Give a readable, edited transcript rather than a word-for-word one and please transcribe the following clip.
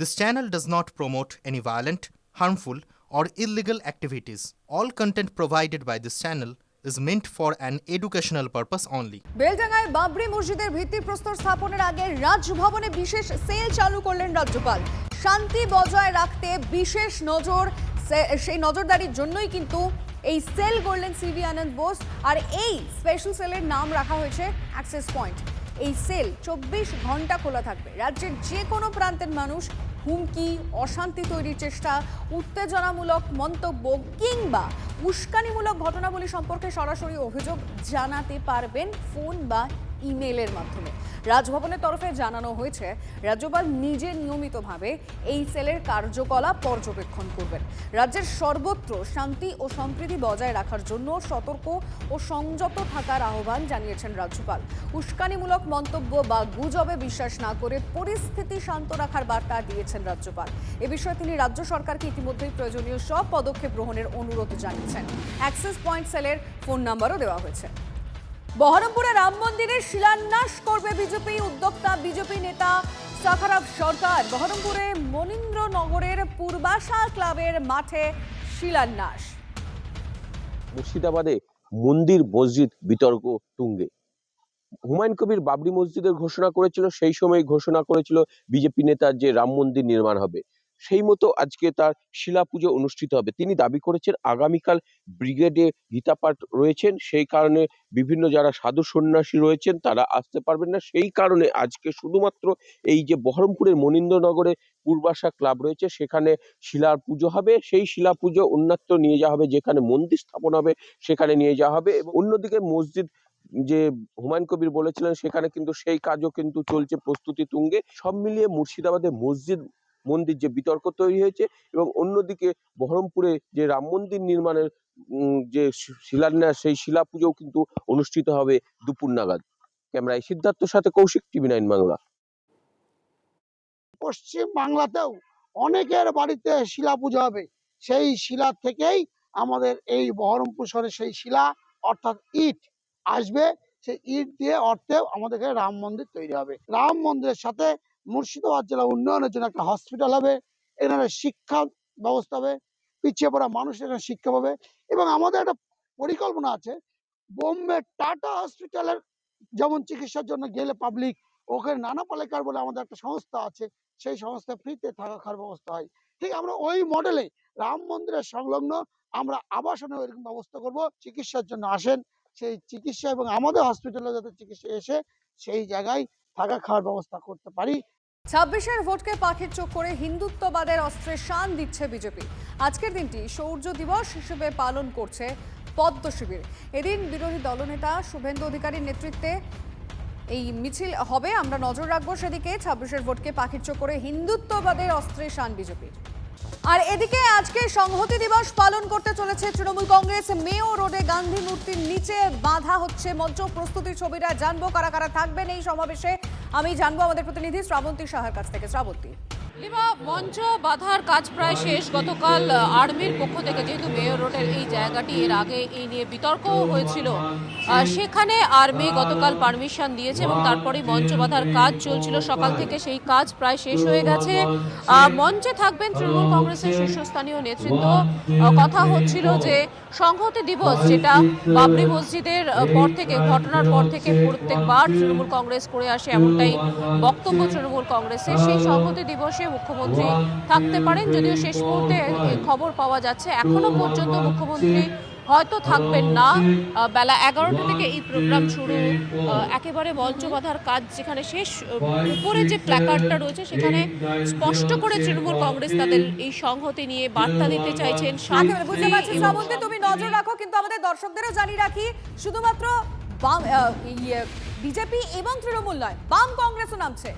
This channel does not promote any violent, harmful, or illegal activities. All content provided by this channel is meant for an educational purpose only. বেলডাঙ্গায় Babri মসজিদের ভিত্তিপ্রস্তর স্থাপনের আগে রাজভবনে বিশেষ sell চালু করলেন রাজ্যপাল। শান্তি বজায় রাখতে বিশেষ নজর, সেই নজরদারির জন্যই কিন্তু এই সেল গড়লেন সিভি আনন্দ বোস। আর এই স্পেশাল সেলের নাম রাখা হয়েছে অ্যাক্সেস পয়েন্ট। এই সেল 24 ঘন্টা খোলা থাকবে। রাজ্যের যে কোনো প্রান্তের মানুষ হুমকি, অশান্তি তৈরির চেষ্টা, উত্তেজনামূলক মন্তব্য কিংবা উস্কানিমূলক ঘটনাবলী সম্পর্কে সরাসরি অভিযোগ জানাতে পারবেন ফোন বা ইমেলের মাধ্যমে। রাজভবনের তরফে জানানো হয়েছে রাজ্যপাল নিজে নিয়মিতভাবে এই সেলের কার্যকলাপ পর্যবেক্ষণ করবেন। রাজ্যের সর্বত্র শান্তি ও সম্প্রীতি বজায় রাখার জন্য সতর্ক ও সংযত থাকার আহ্বান জানিয়েছেন রাজ্যপাল। উস্কানিমূলক মন্তব্য বা গুজবে বিশ্বাস না করে পরিস্থিতি শান্ত রাখার বার্তা দিয়েছেন রাজ্যপাল। এ বিষয়ে তিনি রাজ্য সরকারকে ইতিমধ্যেই প্রয়োজনীয় সব পদক্ষেপ গ্রহণের অনুরোধ জানিয়েছেন। অ্যাক্সেস পয়েন্ট সেলের ফোন নাম্বারও দেওয়া হয়েছে। বহরমপুরে রাম মন্দিরের শিলান্যাস করবে বিজেপি। উদ্যোক্তা বিজেপি নেতা সাখারাব সরকার বহরমপুরে মনীন্দ্রনগরের পূর্বাশা ক্লাবের মাঠে শিলান্যাস। মুর্শিদাবাদে মন্দির মসজিদ বিতর্ক তুঙ্গে। হুমায়ুন কবির বাবরি মসজিদের ঘোষণা করেছিল, সেই সময় ঘোষণা করেছিল বিজেপি নেতার যে রাম মন্দির নির্মাণ হবে, সেই মতো আজকে তার শিলা পুজো অনুষ্ঠিত হবে। তিনি দাবি করেছেন আগামীকাল ব্রিগেডে গীতাপাঠ রয়েছেন, সেই কারণে বিভিন্ন যারা সাধু সন্ন্যাসী রয়েছেন তারা আসতে পারবেন না। সেই কারণে আজকে শুধুমাত্র এই যে বহরমপুরের মনীন্দ্রনগরে পূর্বাশা ক্লাব রয়েছে সেখানে শিলা পুজো হবে। সেই শিলা পুজো অন্যত্র নিয়ে যাওয়া হবে, যেখানে মন্দির স্থাপন হবে সেখানে নিয়ে যাওয়া হবে। এবং অন্যদিকে মসজিদ যে হুমায়ুন কবির বলেছিলেন সেখানে কিন্তু সেই কাজও কিন্তু চলছে প্রস্তুতি তুঙ্গে। সব মিলিয়ে মুর্শিদাবাদে মসজিদ মন্দির যে বিতর্ক তৈরি হয়েছে এবং অন্যদিকে বহরমপুরে যে রাম মন্দির নির্মাণের যে শিলান্যাস, সেই শিলা পুজোও কিন্তু অনুষ্ঠিত হবে দুপুর নাগাদ। ক্যামেরায় সিদ্ধার্থর সাথে কৌশিক, টিভি9 বাংলা। পশ্চিম বাংলাতেও অনেকের বাড়িতে শিলা পুজো হবে। সেই শিলা থেকেই আমাদের এই বহরমপুর শহরে সেই শিলা অর্থাৎ ইট আসবে। সেই ইট দিয়ে অর্থেও আমাদের এখানে রাম মন্দির তৈরি হবে। রাম মন্দিরের সাথে মুর্শিদাবাদ জেলা উন্নয়নের জন্য একটা হসপিটাল হবে, এখানে শিক্ষা ব্যবস্থা হবে, পিছিয়ে পড়া মানুষ এখানে শিক্ষা পাবে। এবং আমাদের একটা পরিকল্পনা আছে, বোম্বে টাটা হসপিটালের যেমন চিকিৎসার জন্য গেলে পাবলিক, ওখানে নানা পালেকার বলে আমাদের একটা সংস্থা আছে, সেই সংস্থা ফ্রিতে থাকা খাওয়ার ব্যবস্থা হয়। ঠিক আমরা ওই মডেলে রাম মন্দিরের সংলগ্ন আমরা আবাসনের এরকম ব্যবস্থা করব। চিকিৎসার জন্য আসেন, সেই চিকিৎসা এবং আমাদের হসপিটালে যাতে চিকিৎসা এসে সেই জায়গায় থাকা খাওয়ার ব্যবস্থা করতে পারি। 26-এর ভোটকে পাখির চোখ করে হিন্দুত্ববাদের অস্ত্রে শান দিচ্ছে বিজেপি। আজকের দিনটি শৌর্য দিবস হিসেবে পালন করছে পদ্ম শিবির। এদিন বিরোধী দলনেতা শুভেন্দু অধিকারীর নেতৃত্বে এই মিছিল হবে। আমরা নজর রাখবো সেদিকে। 26-এর ভোটকে পাখির চোখ করে হিন্দুত্ববাদের অস্ত্রে শান বিজেপির। আর এদিকে আজকে সংহতি দিবস পালন করতে চলেছে তৃণমূল কংগ্রেস। মেয়ো রোডে গান্ধী মূর্তির নিচে বাঁধা হচ্ছে মঞ্চ প্রস্তুতির ছবিটা। জানবো কারা কারা থাকবেন এই সমাবেশে, আমি জানবো আমাদের প্রতিনিধি শ্রাবন্তী সাহার কাছ থেকে। শ্রাবন্তী, মঞ্চ বাঁধার কাজ প্রায় শেষ। গতকাল আর্মির পক্ষ থেকে, যেহেতু মেয়র রোডের এই জায়গাটি এর আগে এই নিয়ে বিতর্ক হয়েছিল, সেখানে আর্মি গতকাল পারমিশন দিয়েছে এবং তারপরেই মঞ্চ বাঁধার কাজ চলছিল সকাল থেকে। সেই কাজ প্রায় শেষ হয়ে গেছে। মঞ্চে থাকবেন তৃণমূল কংগ্রেসের শীর্ষস্থানীয় নেতৃত্ব। কথা হচ্ছিল যে সংহতি দিবস, যেটা বাবরি মসজিদের পর থেকে, ঘটনার পর থেকে প্রত্যেকবার তৃণমূল কংগ্রেস করে আসে, এমনটাই বক্তব্য তৃণমূল কংগ্রেসের। সেই সংহতি দিবসে মুখ্যমন্ত্রী থাকতে পারেন, যদিও শেষ মুহূর্তে খবর পাওয়া যাচ্ছে এখনো পর্যন্ত মুখ্যমন্ত্রী হয়তো থাকবেন না। বেলা 11টা থেকে এই প্রোগ্রাম শুরু। একেবারে মঞ্চ বাঁধার কাজ যেখানে শেষ, উপরে যে প্ল্যাকার্ডটা রয়েছে সেখানে স্পষ্ট করে তৃণমূল কংগ্রেস তাদের এই সংহতি নিয়ে বার্তা দিতে চাইছেন। বুঝতে পারছি শ্রাবন্তী, তুমি নজর রাখো, কিন্তু আমাদের দর্শকদেরও জানিয়ে রাখি, শুধুমাত্র বিজেপি এবং তৃণমূল নয়, বাম কংগ্রেসও নামছে।